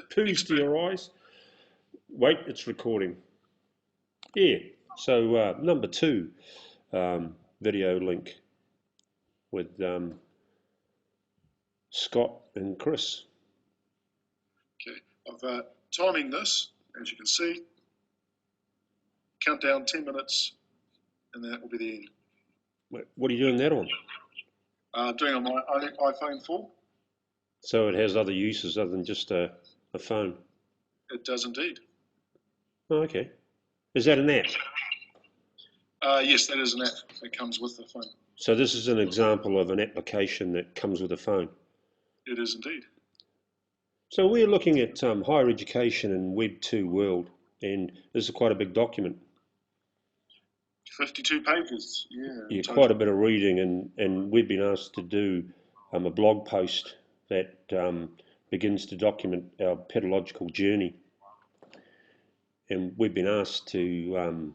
Poos to your eyes. Wait, it's recording. Yeah, so number 2 video link with Scott and Chris. Okay, I've timing this, as you can see. Countdown 10 minutes, and that will be the end. Wait, what are you doing that on? Doing on my iPhone 4. So it has other uses other than just a phone? It does indeed. Oh, okay. Is that an app? Yes, that is an app that comes with the phone. So this is an example of an application that comes with a phone? It is indeed. So we're looking at higher education in Web 2 world, and this is quite a big document. 52 pages, yeah, quite a bit of reading, and we've been asked to do a blog post that begins to document our pedagogical journey. And we've been asked to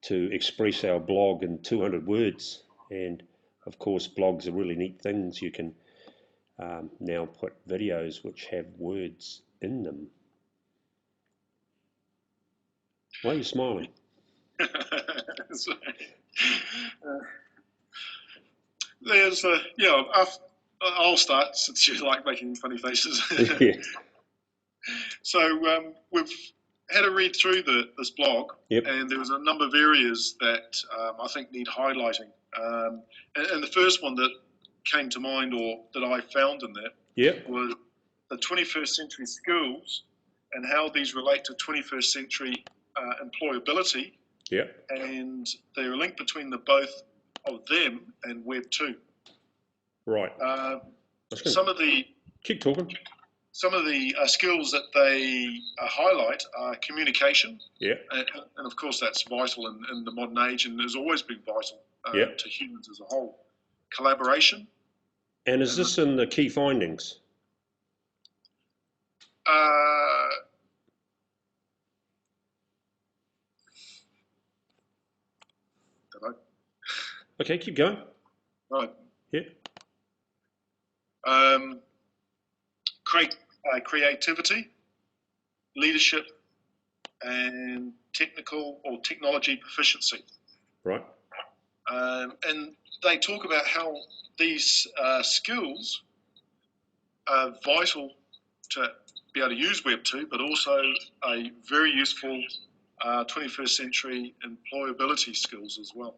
express our blog in 200 words. And of course, blogs are really neat things. You can now put videos which have words in them. Why are you smiling? There's I'll start since you like making funny faces. Yeah. So we've had a read through this blog, yep. And there was a number of areas that I think need highlighting. And the first one that came to mind, or that I found in there, yep. was the 21st century skills and how these relate to 21st century employability. Yep. And they're linked between the both of them and Web 2. Right. Keep talking. Some of the skills that they highlight are communication. Yeah. And of course, that's vital in the modern age and has always been vital to humans as a whole. Collaboration. And is this in the key findings? Okay, keep going. Right. Yeah. Creativity, leadership, and technical or technology proficiency. Right. And they talk about how these skills are vital to be able to use Web 2, but also a very useful 21st century employability skills as well.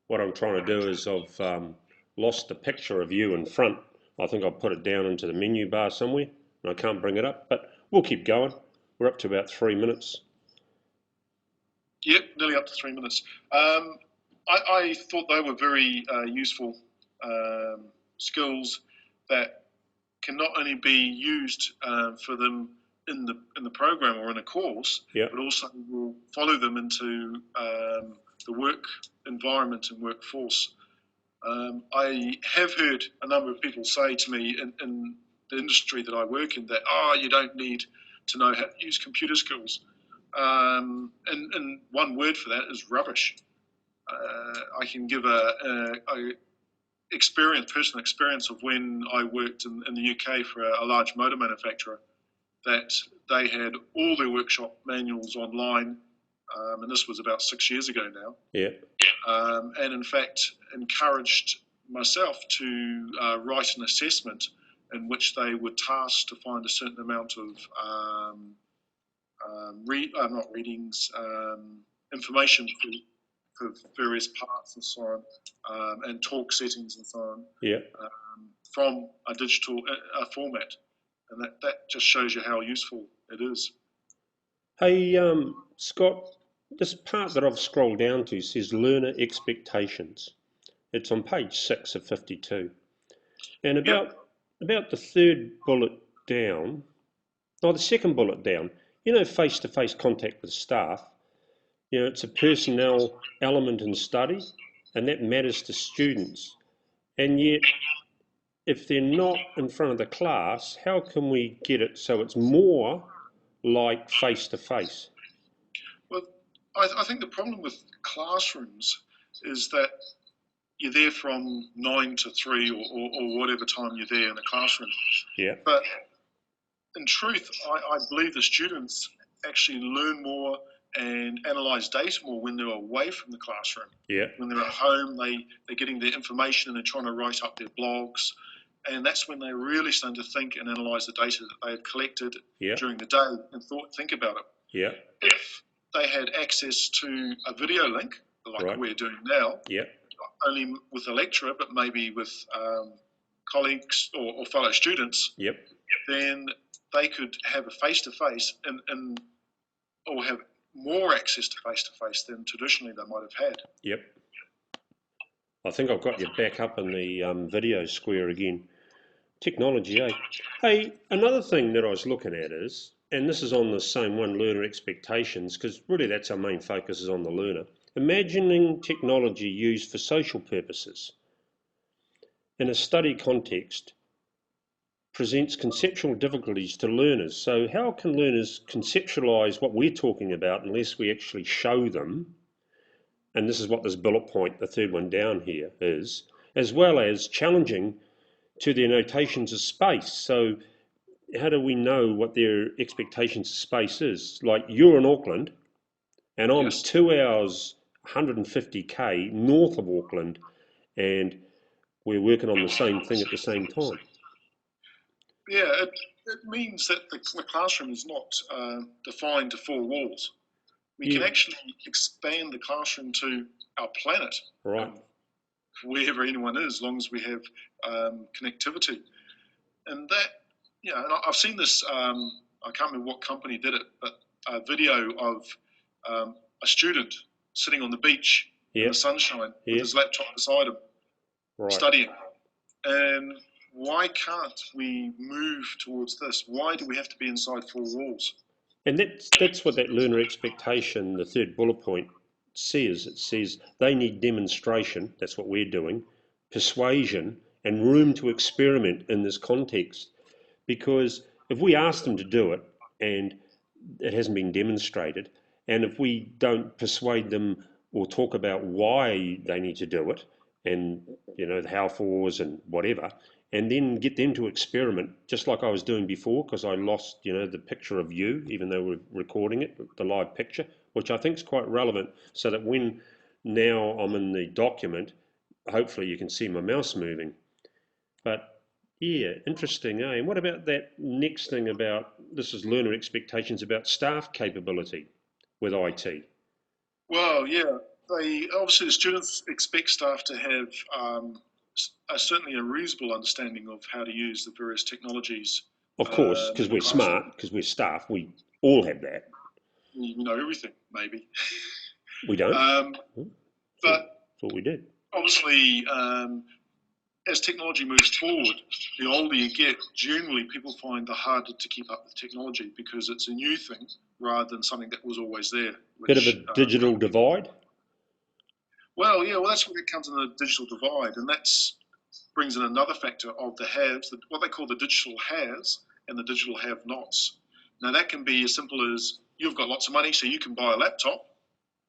What I'm trying to do is I've lost the picture of you in front. I think I'll put it down into the menu bar somewhere, and I can't bring it up, but we'll keep going. We're up to about 3 minutes. Yep, nearly up to 3 minutes. I thought they were very useful skills that can not only be used for them in the program or in a course, but also will follow them into the work environment and workforce. I have heard a number of people say to me in the industry that I work in that, you don't need to know how to use computer skills. And one word for that is rubbish. I can give a personal experience of when I worked in the UK for a large motor manufacturer, that they had all their workshop manuals online, and this was about 6 years ago now. Yeah. And in fact, encouraged myself to write an assessment in which they were tasked to find a certain amount of information for various parts and so on, and talk settings and so on, from a digital format. And that just shows you how useful it is. Hey, Scott, this part that I've scrolled down to says learner expectations. It's on page 6 of 52. And about the third bullet down, the second bullet down, face-to-face contact with staff, it's a personnel element in study, and that matters to students. And yet, if they're not in front of the class, how can we get it so it's more like face-to-face? Well, I think the problem with classrooms is that you're there from 9 to 3 or whatever time you're there in the classroom. Yeah. But in truth, I believe the students actually learn more and analyse data more when they're away from the classroom. Yeah. When they're at home, they're getting their information and they're trying to write up their blogs. And that's when they really start to think and analyse the data that they had collected during the day and think about it. Yeah. If they had access to a video link, like we're doing now, not only with a lecturer, but maybe with colleagues or fellow students, then they could have a face-to-face or have more access to face-to-face than traditionally they might have had. Yep. I think I've got you back up in the video square again. Technology, eh? Hey, another thing that I was looking at is, and this is on the same one, learner expectations, because really that's our main focus is on the learner. Imagining technology used for social purposes in a study context presents conceptual difficulties to learners. So how can learners conceptualize what we're talking about unless we actually show them? And this is what this bullet point, the third one down here, is, as well as challenging to their notations of space. So how do we know what their expectations of space is? Like, you're in Auckland and I'm 2 hours 150k north of Auckland, and we're working on the same thing at the same time. Yeah, it means that the classroom is not defined to 4 walls. We can actually expand the classroom to our planet, wherever anyone is, as long as we have connectivity. And that, and I've seen this, I can't remember what company did it, but a video of a student sitting on the beach in the sunshine with his laptop beside him, studying. And why can't we move towards this? Why do we have to be inside 4 walls? And that's what that learner expectation, the third bullet point, says. It says they need demonstration, that's what we're doing, persuasion, and room to experiment in this context. Because if we ask them to do it and it hasn't been demonstrated, and if we don't persuade them or talk about why they need to do it, and the how fors and whatever, and then get them to experiment, just like I was doing before, because I lost, the picture of you, even though we're recording it, the live picture, which I think is quite relevant, so that when now I'm in the document, hopefully you can see my mouse moving. But yeah, interesting, eh? And what about that next thing about, this is learner expectations about staff capability with IT? Well, yeah, obviously the students expect staff to have certainly a reasonable understanding of how to use the various technologies. Of course, because we're smart, because we're staff, we all have that. We know everything, maybe. We don't? But thought we did. Obviously, as technology moves forward, the older you get, generally people find the harder to keep up with technology because it's a new thing rather than something that was always there. Bit of a digital divide? Well, yeah, that's where it comes in the digital divide, and that brings in another factor of the haves, what they call the digital haves and the digital have-nots. Now, that can be as simple as you've got lots of money, so you can buy a laptop,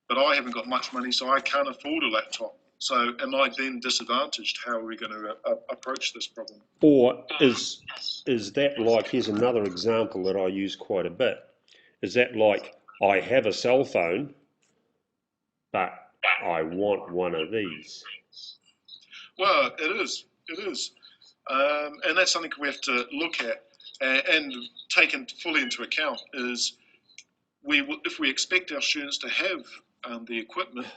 but I haven't got much money, so I can't afford a laptop. So am I then disadvantaged? How are we going to approach this problem? Or is that like, here's another example that I use quite a bit, is that like, I have a cell phone, but I want one of these? Well, it is. And that's something we have to look at and take fully into account is if we expect our students to have the equipment,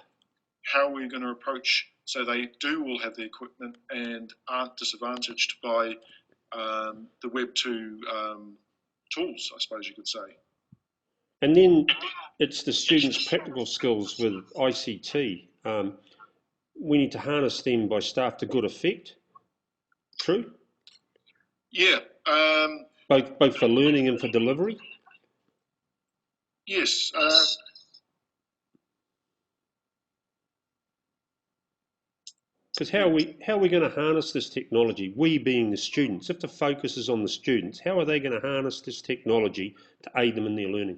how are we going to approach so they do all have the equipment and aren't disadvantaged by the Web 2 tools, I suppose you could say. And then it's the students' practical skills with ICT. We need to harness them by staff to good effect. True? Yeah. Both for learning and for delivery? Yes. Because how are we going to harness this technology, we being the students? If the focus is on the students, how are they going to harness this technology to aid them in their learning?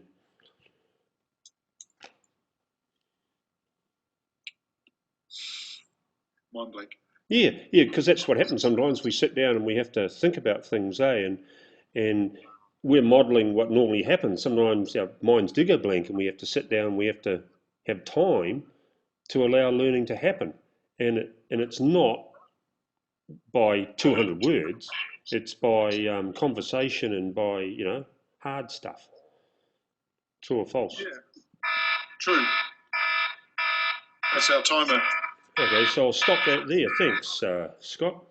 Mind blank. Yeah, because that's what happens sometimes. We sit down and we have to think about things, and we're modelling what normally happens. Sometimes our minds do go blank and we have to sit down, we have to have time to allow learning to happen. And it's not by 200 words, it's by conversation and by, hard stuff. True or false? Yeah, true. That's our timer. Okay, so I'll stop that there. Thanks, Scott.